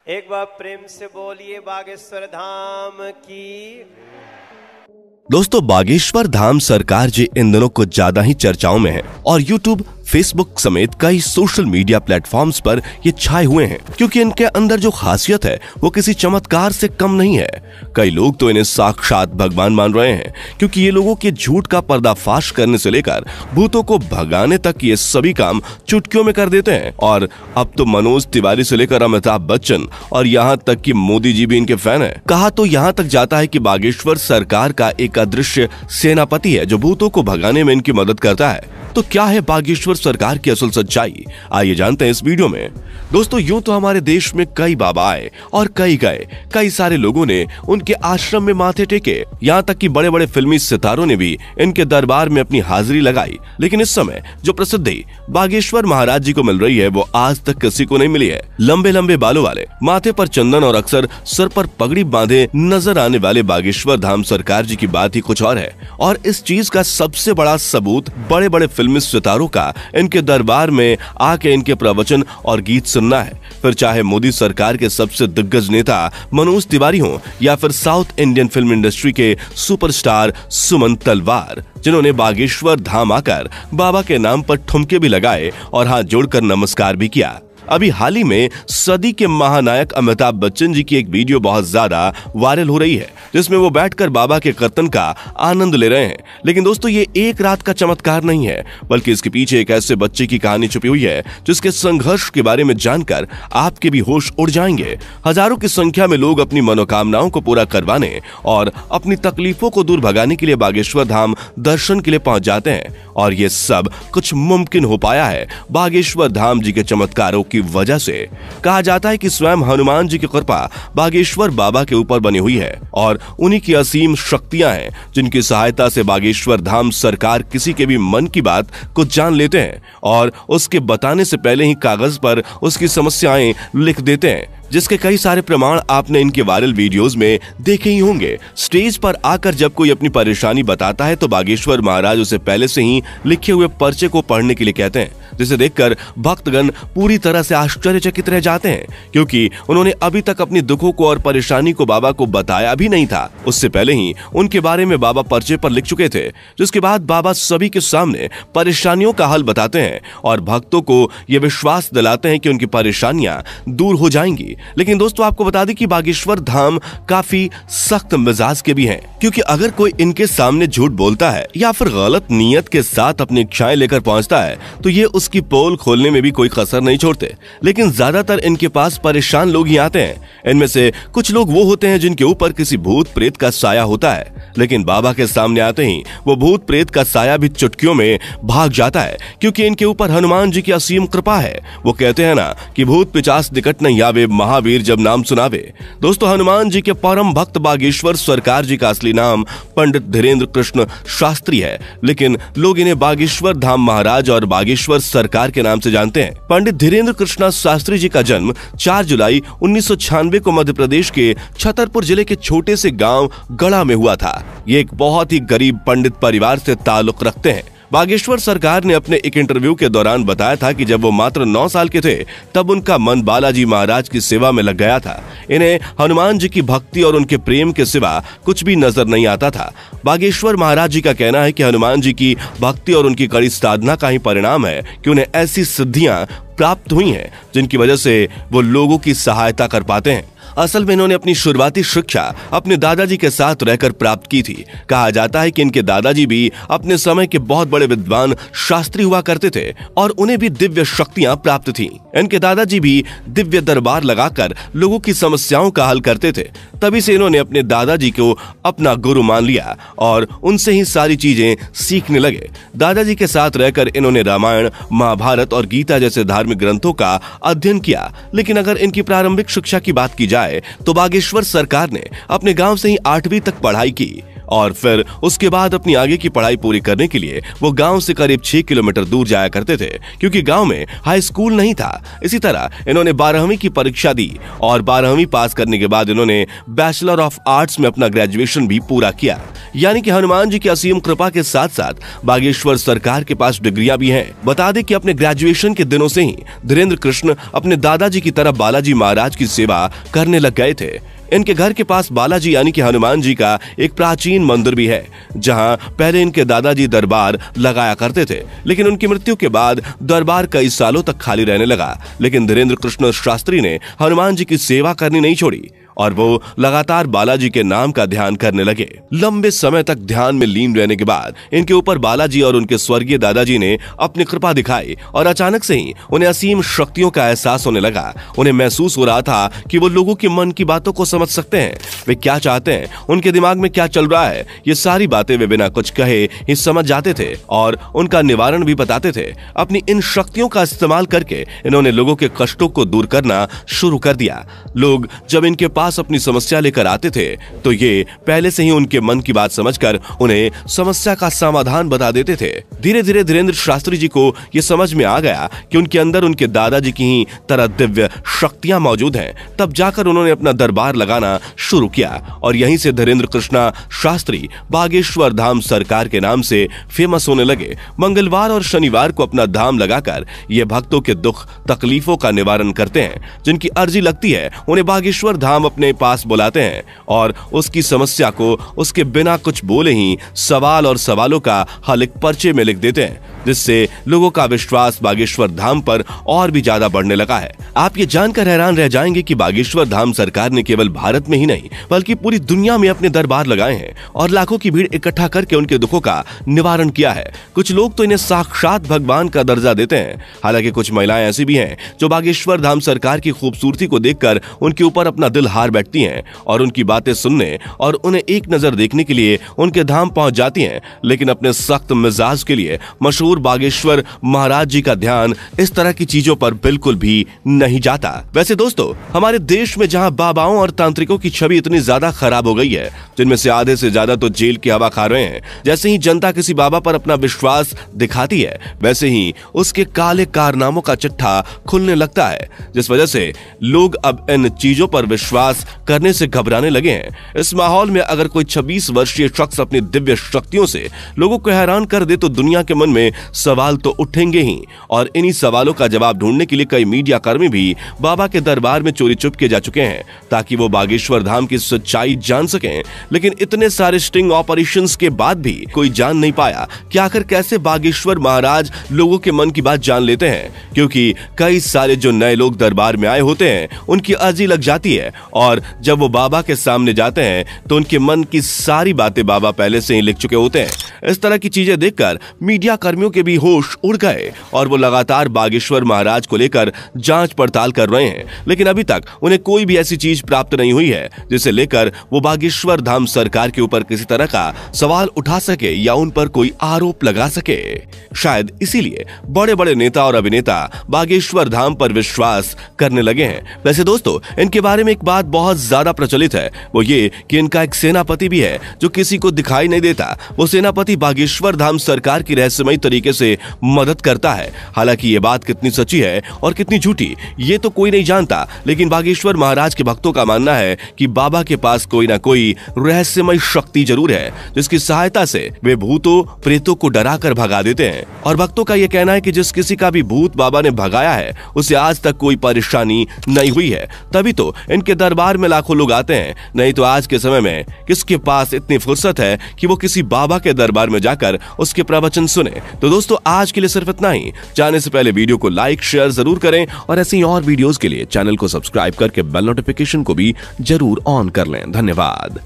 एक बार प्रेम से बोलिए बागेश्वर धाम की। दोस्तों, बागेश्वर धाम सरकार जी इन दिनों कुछ ज्यादा ही चर्चाओं में है और YouTube, फेसबुक समेत कई सोशल मीडिया प्लेटफॉर्म्स पर ये छाए हुए हैं क्योंकि इनके अंदर जो खासियत है वो किसी चमत्कार से कम नहीं है। कई लोग तो इन्हें साक्षात भगवान मान रहे हैं क्योंकि ये लोगों के झूठ का पर्दाफाश करने से लेकर भूतों को भगाने तक ये सभी काम चुटकियों में कर देते हैं। और अब तो मनोज तिवारी से लेकर अमिताभ बच्चन और यहाँ तक कि मोदी जी भी इनके फैन है। कहा तो यहाँ तक जाता है कि बागेश्वर सरकार का एक अदृश्य सेनापति है जो भूतों को भगाने में इनकी मदद करता है। तो क्या है बागेश्वर सरकार की असल सच्चाई, आइए जानते हैं इस वीडियो में। दोस्तों, यूं तो हमारे देश में कई बाबा आए और कई गए, कई सारे लोगों ने उनके आश्रम में माथे टेके, यहाँ तक कि बड़े बड़े फिल्मी सितारों ने भी इनके दरबार में अपनी हाजिरी लगाई। लेकिन इस समय जो प्रसिद्धि बागेश्वर महाराज जी को मिल रही है वो आज तक किसी को नहीं मिली है। लंबे लंबे बालों वाले, माथे पर चंदन और अक्सर सर पर पगड़ी बांधे नजर आने वाले बागेश्वर धाम सरकार जी की बात ही कुछ और है। और इस चीज का सबसे बड़ा सबूत बड़े बड़े फिल्मी सितारों का इनके दरबार में आके इनके प्रवचन और गीत सुनना है। फिर चाहे मोदी सरकार के सबसे दिग्गज नेता मनोज तिवारी हो या फिर साउथ इंडियन फिल्म इंडस्ट्री के सुपरस्टार सुमन तलवार, जिन्होंने बागेश्वर धाम आकर बाबा के नाम पर ठुमके भी लगाए और हाथ जोड़कर नमस्कार भी किया। अभी हाल ही में सदी के महानायक अमिताभ बच्चन जी की एक वीडियो बहुत ज्यादा वायरल हो रही है जिसमें वो बैठकर बाबा के कीर्तन का आनंद ले रहे हैं। लेकिन दोस्तों, ये एक रात का चमत्कार नहीं है बल्कि इसके पीछे एक ऐसे बच्चे की कहानी छुपी हुई है जिसके संघर्ष के बारे में जानकर आपके भी होश उड़ जाएंगे। हजारों की संख्या में लोग अपनी मनोकामनाओं को पूरा करवाने और अपनी तकलीफों को दूर भगाने के लिए बागेश्वर धाम दर्शन के लिए पहुंच जाते हैं और ये सब कुछ मुमकिन हो पाया है बागेश्वर धाम जी के चमत्कारों की वजह से। कहा जाता है कि स्वयं हनुमान जी की कृपा बागेश्वर बाबा के ऊपर बनी हुई है और उन्हीं की असीम शक्तियां हैं जिनकी सहायता से बागेश्वर धाम सरकार किसी के भी मन की बात को जान लेते हैं और उसके बताने से पहले ही कागज पर उसकी समस्याएं लिख देते हैं, जिसके कई सारे प्रमाण आपने इनके वायरल वीडियोस में देखे ही होंगे। स्टेज पर आकर जब कोई अपनी परेशानी बताता है तो बागेश्वर महाराज उसे पहले से ही लिखे हुए पर्चे को पढ़ने के लिए कहते हैं, जिसे देखकर भक्तगण पूरी तरह से आश्चर्यचकित रह जाते हैं क्योंकि उन्होंने अभी तक अपनी दुखों को और परेशानी को बाबा को बताया भी नहीं था। उससे पहले ही उनके बारे में बाबा पर्चे पर लिख चुके थे, जिसके बाद बाबा सभी के सामने परेशानियों का हल बताते हैं और भक्तों को ये विश्वास दिलाते हैं कि उनकी परेशानियां दूर हो जाएंगी। लेकिन दोस्तों, आपको बता दें कि बागेश्वर धाम काफी सख्त मिजाज के भी हैं क्योंकि अगर कोई इनके सामने झूठ बोलता है या फिर गलत नीयत के साथ अपनी इच्छाएं लेकर पहुंचता है तो ये उसकी पोल खोलने में भी कोई कसर नहीं छोड़ते। लेकिन ज्यादातर इनके पास परेशान लोग ही आते हैं। इनमें से कुछ लोग वो होते हैं जिनके ऊपर किसी भूत प्रेत का साया होता है, लेकिन बाबा के सामने आते ही वो भूत प्रेत का साया भी चुटकियों में भाग जाता है क्योंकि इनके ऊपर हनुमान जी की असीम कृपा है। वो कहते हैं ना कि भूत पिचास निकट नहीं आवे, महावीर जब नाम सुनावे। दोस्तों, हनुमान जी के परम भक्त बागेश्वर सरकार जी का असली नाम पंडित धीरेन्द्र कृष्ण शास्त्री है, लेकिन लोग इन्हें बागेश्वर धाम महाराज और बागेश्वर सरकार के नाम से जानते हैं। पंडित धीरेन्द्र कृष्ण शास्त्री जी का जन्म 4 जुलाई 1996 को मध्य प्रदेश के छतरपुर जिले के छोटे से गांव गढ़ा में हुआ था। ये एक बहुत ही गरीब पंडित परिवार से ताल्लुक रखते हैं। बागेश्वर सरकार ने अपने एक इंटरव्यू के दौरान बताया था कि जब वो मात्र 9 साल के थे तब उनका मन बालाजी महाराज की सेवा में लग गया था। इन्हें हनुमान जी की भक्ति और उनके प्रेम के सिवा कुछ भी नजर नहीं आता था। बागेश्वर महाराज जी का कहना है कि हनुमान जी की भक्ति और उनकी कड़ी साधना का ही परिणाम है कि उन्हें ऐसी सिद्धियां प्राप्त हुई हैं जिनकी वजह से वो लोगों की सहायता कर पाते हैं। असल में इन्होंने अपनी शुरुआती शिक्षा अपने दादाजी के साथ रहकर प्राप्त की थी। कहा जाता है कि इनके दादाजी भी अपने समय के बहुत बड़े विद्वान शास्त्री हुआ करते थे और उन्हें भी दिव्य शक्तियां प्राप्त थीं। इनके दादाजी भी दिव्य दरबार लगाकर लोगों की समस्याओं का हल करते थे। तभी से इन्होंने अपने दादाजी को अपना गुरु मान लिया और उनसे ही सारी चीजें सीखने लगे। दादाजी के साथ रहकर इन्होंने रामायण, महाभारत और गीता जैसे धार्मिक ग्रंथों का अध्ययन किया। लेकिन अगर इनकी प्रारंभिक शिक्षा की बात की जाए तो बागेश्वर सरकार ने अपने गांव से ही 8वीं तक पढ़ाई की। और फिर उसके बाद अपनी आगे की पढ़ाई पूरी करने के लिए वो गांव से करीब 6 किलोमीटर दूर जाया करते थे, क्योंकि गांव में हाई स्कूल नहीं था। इसी तरह इन्होंने 12वीं की परीक्षा दी और 12वीं पास करने के बाद इन्होंने बैचलर ऑफ आर्ट्स में अपना ग्रेजुएशन भी पूरा किया। यानी कि हनुमान जी की असीम कृपा के साथ साथ बागेश्वर सरकार के पास डिग्रियां भी हैं। बता दें कि अपने ग्रेजुएशन के दिनों से ही धीरेन्द्र कृष्ण अपने दादाजी की तरह बालाजी महाराज की सेवा करने लग गए थे। इनके घर के पास बालाजी यानी कि हनुमान जी का एक प्राचीन मंदिर भी है, जहां पहले इनके दादाजी दरबार लगाया करते थे, लेकिन उनकी मृत्यु के बाद दरबार कई सालों तक खाली रहने लगा। लेकिन धीरेन्द्र कृष्ण शास्त्री ने हनुमान जी की सेवा करनी नहीं छोड़ी और वो लगातार बालाजी के नाम का ध्यान करने लगे। लंबे समय तक ध्यान में लीन रहने के बाद इनके ऊपर बालाजी और उनके स्वर्गीय दादाजी ने अपनी कृपा दिखाई और अचानक से ही उन्हें असीम शक्तियों का एहसास होने लगा। उन्हें महसूस हो रहा था कि वो लोगों के मन की बातों को समझ सकते हैं, वे क्या चाहते हैं, उनके दिमाग में क्या चल रहा है। ये सारी बातें वे बिना कुछ कहे ही समझ जाते थे और उनका निवारण भी बताते थे। अपनी इन शक्तियों का इस्तेमाल करके इन्होंने लोगों के कष्टों को दूर करना शुरू कर दिया। लोग जब इनके पास अपनी समस्या लेकर आते थे तो ये पहले से ही उनके मन की बात समझकर उन्हें समस्या का समाधान बता देते थे। धीरे धीरे धीरेन्द्र शास्त्री जी को ये समझ में आ गया कि उनके अंदर उनके दादाजी की ही तरह दिव्य शक्तियां मौजूद हैं। तब जाकर उन्होंने अपना दरबार लगाना शुरू किया और यहीं से धीरेन्द्र कृष्णा शास्त्री बागेश्वर धाम सरकार के नाम से फेमस होने लगे। मंगलवार और शनिवार को अपना धाम लगाकर ये भक्तों के दुख तकलीफों का निवारण करते हैं। जिनकी अर्जी लगती है उन्हें बागेश्वर धाम अपने पास बुलाते हैं और उसकी समस्या को उसके बिना कुछ बोले ही सवाल और सवालों का हल एक पर्चे में लिख देते हैं, जिससे लोगों का विश्वास बागेश्वर धाम पर और भी ज्यादा बढ़ने लगा है। आप ये जानकर हैरान रह जाएंगे कि बागेश्वर धाम सरकार ने केवल भारत में ही नहीं बल्कि पूरी दुनिया में अपने दरबार लगाए हैं और लाखों की भीड़ इकट्ठा करके उनके दुखों का निवारण किया है। कुछ लोग तो इन्हें साक्षात भगवान का दर्जा देते हैं। हालांकि कुछ महिलाएं ऐसी भी हैं जो बागेश्वर धाम सरकार की खूबसूरती को देखकर उनके ऊपर अपना दिल हार बैठती हैं और उनकी बातें सुनने और उन्हें एक नजर देखने के लिए उनके धाम पहुंच जाती हैं। लेकिन अपने सख्त मिजाज के लिए मशहूर बागेश्वर महाराज जी का ध्यान इस तरह की चीजों पर बिल्कुल भी नहीं जाता। वैसे दोस्तों, हमारे देश में जहां बाबाओं और तांत्रिकों की छवि इतनी ज्यादा खराब हो गई है, जिनमें से आधे से ज्यादा तो जेल की हवा खा रहे हैं, जैसे ही जनता किसी बाबा पर अपना विश्वास दिखाती है वैसे ही उसके काले कारनामों का चिट्ठा खुलने लगता है, जिस वजह से लोग अब इन चीजों पर विश्वास करने से घबराने लगे हैं। इस माहौल में अगर कोई 26 वर्षीय शख्स अपनी दिव्य शक्तियों से लोगों को हैरान कर दे तो दुनिया के मन में सवाल तो उठेंगे ही, और इन्हीं सवालों का जवाब ढूंढने के लिए कई मीडिया कर्मी भी बाबा के दरबार में चोरी चुपके जा चुके हैं ताकि वो बागेश्वर धाम की सच्चाई जान सकें। लेकिन इतने सारे स्टिंग ऑपरेशंस के बाद भी कोई जान नहीं पाया कि आखिर कैसे बागेश्वर महाराज लोगों के मन की बात जान लेते हैं, क्योंकि कई सारे जो नए लोग दरबार में आए होते हैं उनकी अर्जी लग जाती है और जब वो बाबा के सामने जाते हैं तो उनके मन की सारी बातें बाबा पहले से ही लिख चुके होते हैं। इस तरह की चीजें देखकर मीडिया कर्मियों के भी होश उड़ गए और वो लगातार बागेश्वर महाराज को लेकर जांच पड़ताल कर रहे हैं, लेकिन अभी तक उन्हें कोई भी ऐसी चीज प्राप्त नहीं हुई है जिसे लेकर वो बागेश्वर धाम सरकार के ऊपर किसी तरह का सवाल उठा सके या उन पर कोई आरोप लगा सके। शायद इसीलिए बड़े बड़े नेता और अभिनेता बागेश्वर धाम पर विश्वास करने लगे हैं। वैसे दोस्तों, इनके बारे में एक बात बहुत ज्यादा प्रचलित है, वो ये कि इनका एक सेनापति भी है जो किसी को दिखाई नहीं देता। वो सेनापति बागेश्वर धाम सरकार की रहस्यमयी तरीके से मदद करता है। हालांकि ये बात कितनी सच्ची है और कितनी झूठी ये तो कोई नहीं जानता, लेकिन बागेश्वर महाराज के भक्तों का मानना है कि बाबा के पास कोई ना कोई रहस्यमय शक्ति जरूर है जिसकी सहायता से वे भूतों प्रेतों को डरा कर भगा देते हैं। और भक्तों का यह कहना है कि जिस किसी का भी भूत बाबा ने भगाया है उसे आज तक कोई परेशानी नहीं हुई है। तभी तो इनके दरबार में लाखों लोग आते हैं, नहीं तो आज के समय में किसके पास इतनी फुर्सत है कि वो किसी बाबा के दरबार में जाकर उसके प्रवचन सुने। तो दोस्तों, आज के लिए सिर्फ इतना ही। जाने से पहले वीडियो को लाइक शेयर जरूर करें और ऐसी और वीडियोस के लिए चैनल को सब्सक्राइब करके बेल नोटिफिकेशन को भी जरूर ऑन कर लें। धन्यवाद।